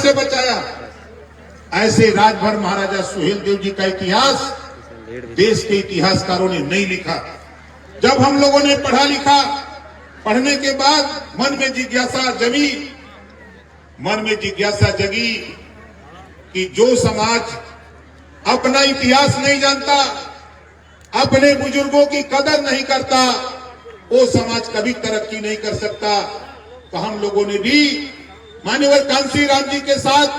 से बचाया। ऐसे राजभर महाराजा सुहेलदेव जी का इतिहास देश के इतिहासकारों ने नहीं लिखा। जब हम लोगों ने पढ़ा लिखा, पढ़ने के बाद मन में जिज्ञासा जगी कि जो समाज अपना इतिहास नहीं जानता, अपने बुजुर्गों की कदर नहीं करता, वो समाज कभी तरक्की नहीं कर सकता। तो हम लोगों ने भी माननीय कांसी राम जी के साथ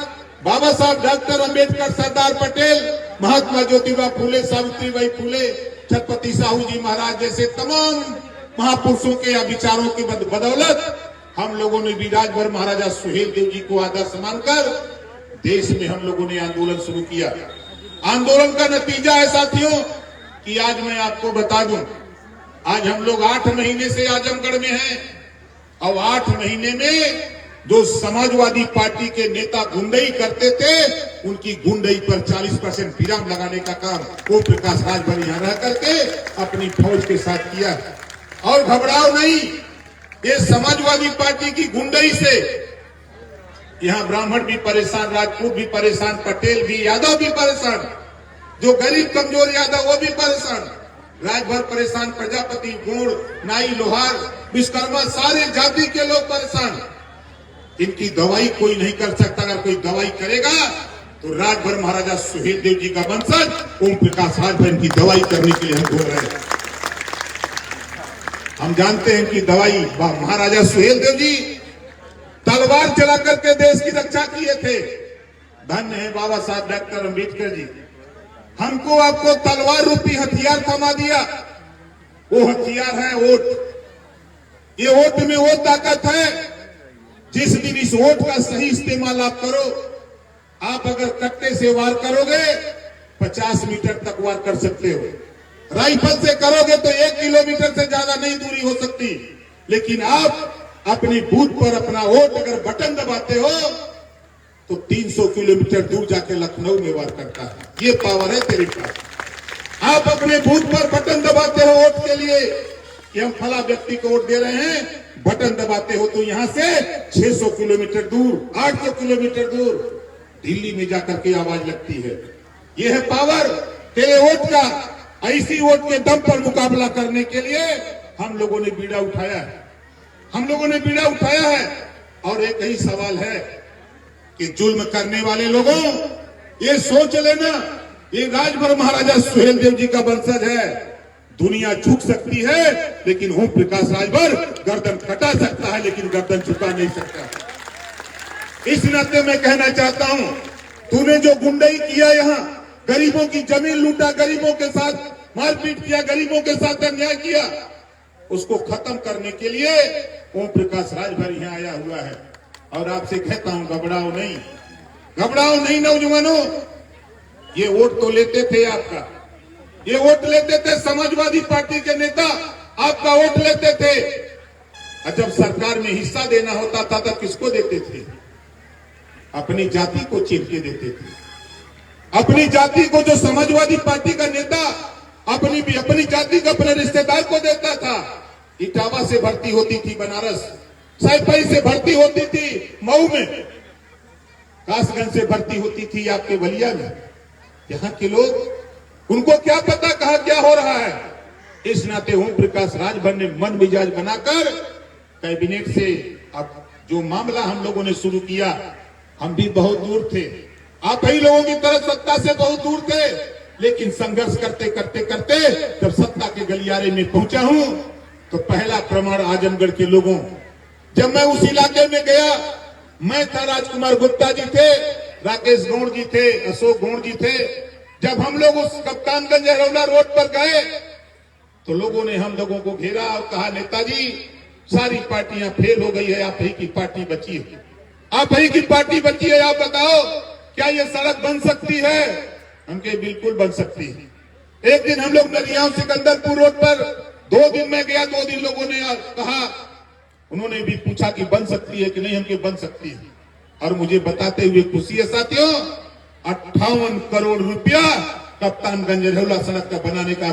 बाबा साहब डॉक्टर अंबेडकर, सरदार पटेल, महात्मा ज्योतिबा फूले, सावित्रीबाई फूले, छत्रपति साहू जी महाराज जैसे तमाम महापुरुषों के या विचारों की बदौलत हम लोगों ने भी राजभर महाराजा सुहेलदेव जी को आदर्श मानकर देश में हम लोगों ने आंदोलन शुरू किया। आंदोलन का नतीजा है साथियों कि आज मैं आपको बता दूं, आज हम लोग 8 महीने से आजमगढ़ में हैं और 8 महीने में जो समाजवादी पार्टी के नेता गुंडई करते थे, उनकी गुंडई पर 40% विराम लगाने का काम ओम प्रकाश राजभर यहां रह करके अपनी फौज के साथ किया। और घबराओ नहीं, ये समाजवादी पार्टी की गुंडई से यहां ब्राह्मण भी परेशान, राजपूत भी परेशान, पटेल भी, यादव भी परेशान, जो गरीब कमजोर यादव वो भी परेशान, राजभर परेशान, प्रजापति, गोंड, नाई, लोहार, विश्वकर्मा, सारे जाति के लोग परेशान। इनकी दवाई कोई नहीं कर सकता। अगर कोई दवाई करेगा तो राजभर महाराजा सुहेलदेव जी का वंशज ओम प्रकाश राजभर की दवाई करने के लिए हम बोल रहे हैं। हम जानते हैं कि दवाई महाराजा सुहेलदेव जी तलवार चला करके देश की रक्षा किए थे। धन्य है बाबा साहब डॉक्टर अंबेडकर जी, हमको आपको तलवार रूपी हथियार थमा दिया। वो हथियार है वोट। ये वोट में वो ताकत है, जिस दिन इस वोट का सही इस्तेमाल आप करो, आप अगर कट्टे से वार करोगे 50 मीटर तक वार कर सकते हो। राइफल से करोगे तो 1 किलोमीटर से ज्यादा नहीं दूरी हो सकती। लेकिन आप अपनी बूथ पर अपना वोट अगर बटन दबाते हो तो 300 किलोमीटर दूर जाके लखनऊ में वार करता है। ये पावर है तेरे पास। आप अपने बूथ पर बटन दबाते हो वोट के लिए कि हम फला व्यक्ति को वोट दे रहे हैं, बटन दबाते हो तो यहां से 600 किलोमीटर दूर, 800 किलोमीटर दूर दिल्ली में जाकर के आवाज लगती है। यह है पावर तेरे वोट का। ऐसी वोट के दम पर मुकाबला करने के लिए हम लोगों ने बीड़ा उठाया है, हम लोगों ने बीड़ा उठाया है। और एक ही सवाल है कि जुल्म करने वाले लोगों, ये सोच लेना, ये राजभर महाराजा सुहेलदेव जी का वंशज है। दुनिया झुक सकती है लेकिन ओम प्रकाश राजभर गर्दन कटा सकता है लेकिन गर्दन झुका नहीं सकता। इस नाते मैं कहना चाहता हूं, तूने जो गुंडई किया, यहां गरीबों की जमीन लूटा, गरीबों के साथ मारपीट किया, गरीबों के साथ अन्याय किया, उसको खत्म करने के लिए ओम प्रकाश राजभर यहां आया हुआ है। और आपसे कहता हूं, घबराओ नहीं, घबराओ नहीं नौजवानों। ये वोट तो लेते थे आपका, ये वोट लेते थे समाजवादी पार्टी के नेता, आपका वोट लेते थे। और जब सरकार में हिस्सा देना होता था तब किसको देते थे? अपनी जाति को चीन के देते थे। अपनी जाति को जो समाजवादी पार्टी का नेता अपनी जाति को अपने रिश्तेदार को देता था। इटावा से भर्ती होती थी बनारस, सैफई से भर्ती होती थी मऊ में, कासगंज से भर्ती होती थी आपके बलिया में। यहाँ के लोग, उनको क्या पता कहा क्या हो रहा है। इस नाते ओम प्रकाश राजभर ने मन मिजाज बनाकर कैबिनेट से अब जो मामला हम लोगों ने शुरू किया, हम भी बहुत दूर थे, आप ही लोगों की तरह सत्ता से बहुत दूर थे, लेकिन संघर्ष करते करते करते जब सत्ता के गलियारे में पहुंचा हूं तो पहला प्रमाण आजमगढ़ के लोगों, जब मैं उस इलाके में गया, मैं था, राजकुमार गुप्ता जी थे, राकेश गौड़ जी थे, अशोक गौड़ जी थे। जब हम लोग उस कप्तानगंज हरौला रोड पर गए तो लोगों ने हम लोगों को घेरा और कहा, नेताजी सारी पार्टियां फेल हो गई है, आप ही की पार्टी बची है, आप ही की पार्टी बची है, आप बताओ क्या ये सड़क बन सकती है? हम कहे बिल्कुल बन सकती है। एक दिन हम लोग नदियाओं सिकंदरपुर रोड पर 2 दिन में गया, 2 दिन लोगों ने कहा, उन्होंने भी पूछा कि बन सकती है कि नहीं, हमके बन सकती है। और मुझे बताते हुए खुशी है साथियों, 58 करोड़ रुपया कप्तानगंज हरौला सड़क का बनाने का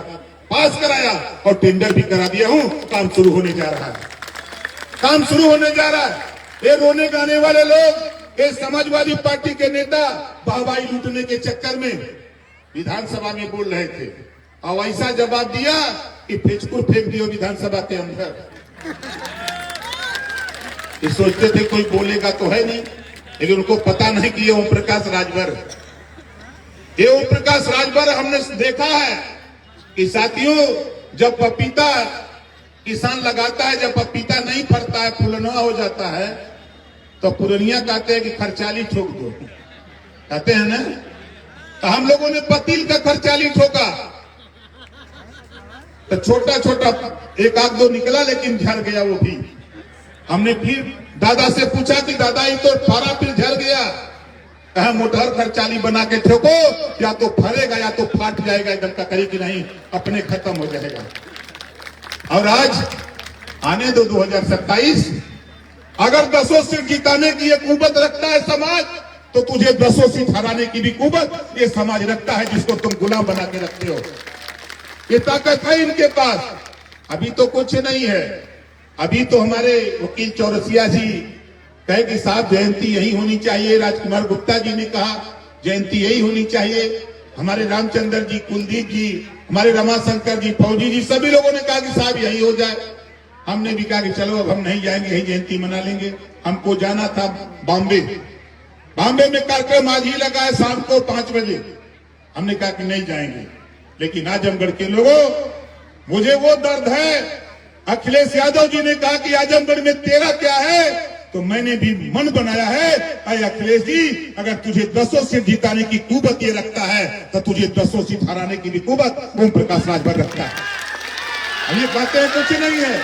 पास कराया और टेंडर भी करा दिया हूं। काम शुरू होने जा रहा है, काम शुरू होने जा रहा है। ये रोने गाने वाले लोग ये समाजवादी पार्टी के नेता वाहवाही लूटने के चक्कर में विधानसभा में बोल रहे थे और ऐसा जवाब दिया कि फिचकुर फेंक दियो विधानसभा के अंदर। ये सोचते थे कोई बोलेगा तो है नहीं, लेकिन उनको पता नहीं कि ये ओम प्रकाश राजभर, ये ओम प्रकाश राजभर हमने देखा है कि साथियों, जब पपीता किसान लगाता है, जब पपीता नहीं फरता है, फुलनवा हो जाता है, तो पुरनिया कहते हैं कि खर्चाली ठोक दो, कहते हैं ना। तो हम लोगों ने पतील का खर्चाली ठोका, तो छोटा छोटा एक आध दो निकला, लेकिन झड़ गया वो भी। हमने फिर दादा से पूछा कि दादा ये तो फरा फिर झड़ गया, कहा मोटर खर्चाली बना के ठोको, या तो फरेगा या तो फाट जाएगा, एकदम का करी कि नहीं अपने खत्म हो जाएगा। और आज आने दो 2027, अगर 10 सीट जिताने की एक कुवत रखता है समाज, तो तुझे 10 सीट हराने की भी कुवत ये समाज रखता है, जिसको तुम गुलाम बना के रखते हो। ये ताकत है इनके पास। अभी तो कुछ नहीं है, अभी तो हमारे वकील चौरसिया जी कहे कि साहब जयंती यही होनी चाहिए, राजकुमार गुप्ता जी ने कहा जयंती यही होनी चाहिए, हमारे रामचंद्र जी, कुलदीप जी, हमारे रमाशंकर जी, फौजी जी, सभी लोगों ने कहा कि साहब यही हो जाए। हमने भी कहा कि चलो अब हम नहीं जाएंगे, यही जयंती मना लेंगे। हमको जाना था बॉम्बे, बॉम्बे में कार्यक्रम आज ही लगा है शाम को 5 बजे। हमने कहा कि नहीं जाएंगे, लेकिन आजमगढ़ के लोगों, मुझे वो दर्द है। अखिलेश यादव जी ने कहा कि आजमगढ़ में तेरा क्या है, तो मैंने भी मन बनाया है, अरे अखिलेश जी, अगर तुझे 10 सीट जिताने की कुवत ये रखता है, तो तुझे 10 सीट हराने की भी कुवत ओम प्रकाश राजभर रखता है। हम ये बातें कुछ नहीं है,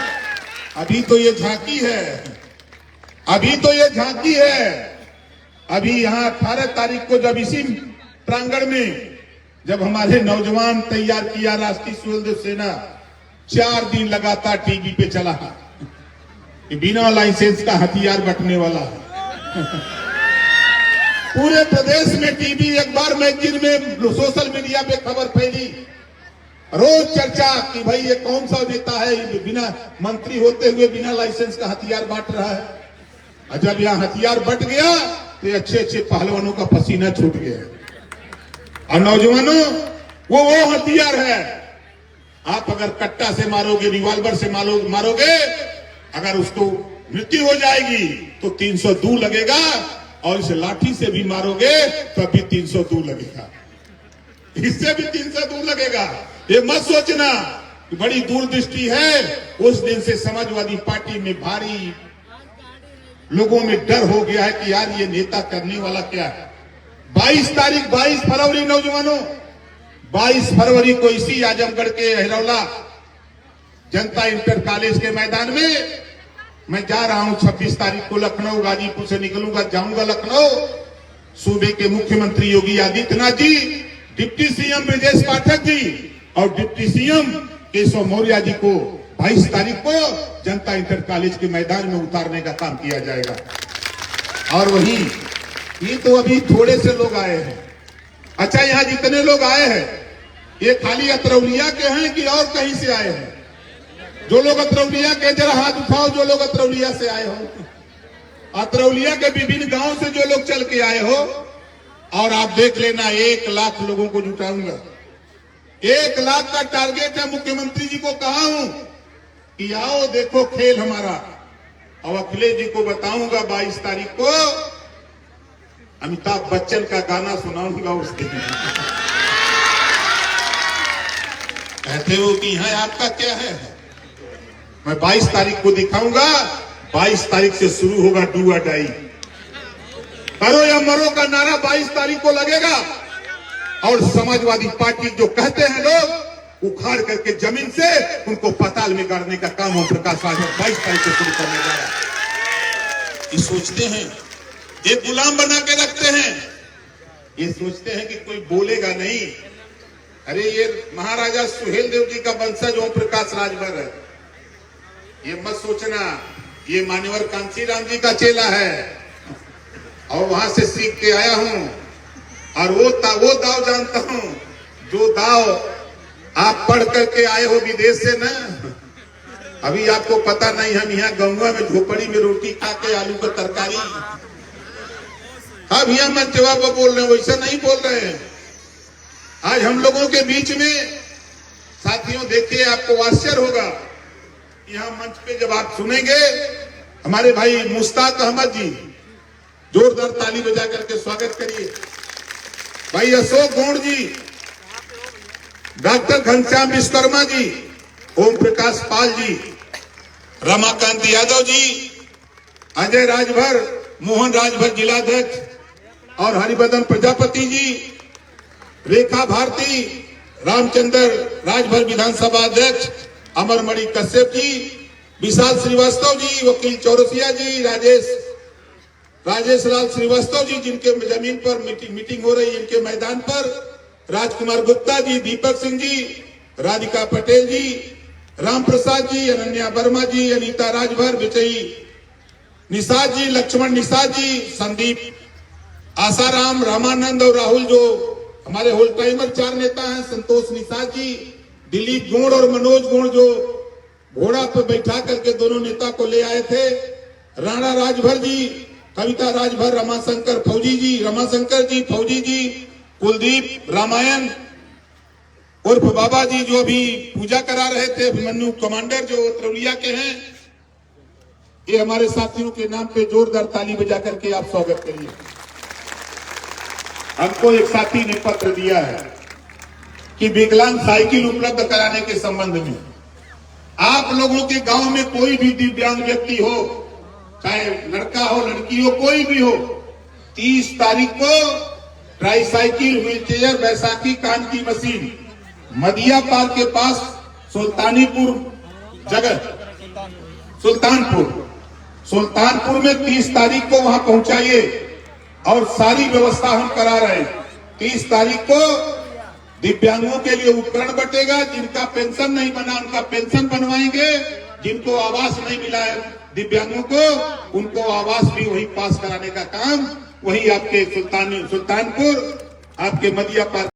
अभी तो ये झांकी है, अभी तो ये झांकी है। अभी यहाँ 18 तारीख को जब इसी प्रांगण में जब हमारे नौजवान तैयार किया राष्ट्रीय स्वयं सेना, 4 दिन लगातार टीवी पे चला कि बिना लाइसेंस का हथियार बंटने वाला है। पूरे प्रदेश में टीवी, अखबार, मैगजीन में, सोशल मीडिया पे खबर फैली, रोज चर्चा कि भाई ये कौन सा नेता है बिना मंत्री होते हुए बिना लाइसेंस का हथियार बांट रहा है। और जब यहाँ हथियार बंट गया तो अच्छे अच्छे पहलवानों का पसीना छूट गया। और नौजवानों, वो हथियार है, आप अगर कट्टा से मारोगे, रिवॉल्वर से मारोगे, अगर उसको मृत्यु हो जाएगी तो 302 लगेगा, और इस लाठी से भी मारोगे तो अभी 302 लगेगा, इससे भी 302 लगेगा। ये मत सोचना कि बड़ी दूरदृष्टि है। उस दिन से समाजवादी पार्टी में भारी लोगों में डर हो गया है कि यार ये नेता करने वाला क्या है। 22 फरवरी नौजवानों, 22 फरवरी को इसी आजमगढ़ के हिरौला जनता इंटर कॉलेज के मैदान में मैं जा रहा हूं। 26 तारीख को लखनऊ, गाजीपुर से निकलूंगा, जाऊंगा लखनऊ। सूबे के मुख्यमंत्री योगी आदित्यनाथ जी, डिप्टी सीएम ब्रजेश पाठक जी और डिप्टी सीएम केशव मौर्य जी को 22 तारीख को जनता इंटर कॉलेज के मैदान में उतारने का काम किया जाएगा। और वही, ये तो अभी थोड़े से लोग आए हैं। अच्छा, यहाँ जितने लोग आए हैं ये खाली अतरौलिया के हैं कि और कहीं से आए हैं? जो लोग अतरौलिया के जरा हाथ उठाओ, जो लोग अतरौलिया से आए हो। अतरौलिया के विभिन्न गांव से जो लोग चल के आए हो, और आप देख लेना 1 लाख लोगों को जुटाऊंगा। 1 लाख का टारगेट है। मुख्यमंत्री जी को कहा हूं कि आओ देखो खेल हमारा। और अखिलेश जी को बताऊंगा 22 तारीख को अमिताभ बच्चन का गाना सुनाऊंगा उस दिन। कहते हो कि यहाँ आपका क्या है? मैं 22 तारीख को दिखाऊंगा। 22 तारीख से शुरू होगा डू और डाई, करो या मरो का नारा 22 तारीख को लगेगा। और समाजवादी पार्टी जो कहते हैं लोग, उखाड़ करके जमीन से उनको पाताल में गाड़ने का काम ओम प्रकाश राजभर 22 तारीख से शुरू करने जा रहा है। ये सोचते हैं, ये गुलाम बना के रखते हैं, ये सोचते हैं कि कोई बोलेगा नहीं। अरे ये महाराजा सुहेलदेव जी का वंशज ओम प्रकाश राजभर है। ये मत सोचना ये मान्यवर कांशीराम जी का चेला है और वहां से सीख के आया हूं। और वो दाव जानता हूं जो दाव आप पढ़ करके आए हो विदेश से ना। अभी आपको पता नहीं, हम यहाँ गंगा में झोपड़ी में रोटी खा के आलू का तरकारी, अब यहाँ मंच जवाब बोल रहे हैं, वैसा नहीं बोल रहे हैं। आज हम लोगों के बीच में साथियों देखिए, आपको आश्चर्य होगा, यहाँ मंच पे जब आप सुनेंगे हमारे भाई मुश्ताक अहमद जी, जोरदार ताली बजा करके स्वागत करिए। भाई अशोक गौड़ जी, डॉक्टर घनश्याम विश्वकर्मा जी, ओम प्रकाश पाल जी, रमाकांत यादव जी, अजय राजभर, मोहन राजभर जिलाध्यक्ष और हरिबदन प्रजापति जी, रेखा भारती, रामचंद्र राजभर विधानसभा अध्यक्ष, अमरमणि कश्यप जी, विशाल श्रीवास्तव जी, वकील चौरसिया जी, राजेश लाल श्रीवास्तव जी, जिनके जमीन पर मीटिंग हो रही है, इनके मैदान पर, राजकुमार गुप्ता जी, दीपक सिंह जी, राधिका पटेल जी, राम प्रसाद जी, अनन्या वर्मा जी, अनीता राजभर, विजयी निषाद जी, लक्ष्मण निषाद जी, संदीप, आसाराम, रामानंद और राहुल, जो हमारे होल टाइमर 4 नेता हैं, संतोष निषाद जी, दिलीप गोड़ और मनोज गोड़, जो घोड़ा पर बैठा करके दोनों नेता को ले आए थे, राणा राजभर जी, कविता राजभर, रमाशंकर फौजी जी, कुलदीप रामायण उर्फ बाबा जी, जो अभी पूजा करा रहे थे, अभिमन्यु कमांडर जो तरौलिया के हैं, ये हमारे साथियों के नाम पे जोरदार ताली बजा करके आप स्वागत करिए। हमको एक साथी ने पत्र दिया है कि विकलांग साइकिल उपलब्ध कराने के संबंध में आप लोगों के गांव में कोई भी दिव्यांग व्यक्ति हो, चाहे लड़का हो लड़की हो, कोई भी हो, 30 तारीख को ट्राईसाइकिल, व्हीलचेयर, बैसाखी कान की मशीन, मदिया पार्क के पास सुल्तानीपुर जगह, सुल्तानपुर में 30 तारीख को वहां पहुंचाइए और सारी व्यवस्था हम करा रहे हैं। 30 तारीख को दिव्यांगों के लिए उपकरण बटेगा, जिनका पेंशन नहीं बना उनका पेंशन बनवाएंगे, जिनको आवास नहीं मिला है दिव्यांगों को, उनको आवास भी वही पास कराने का काम वही आपके सुल्तानपुर, आपके मदिया पार्क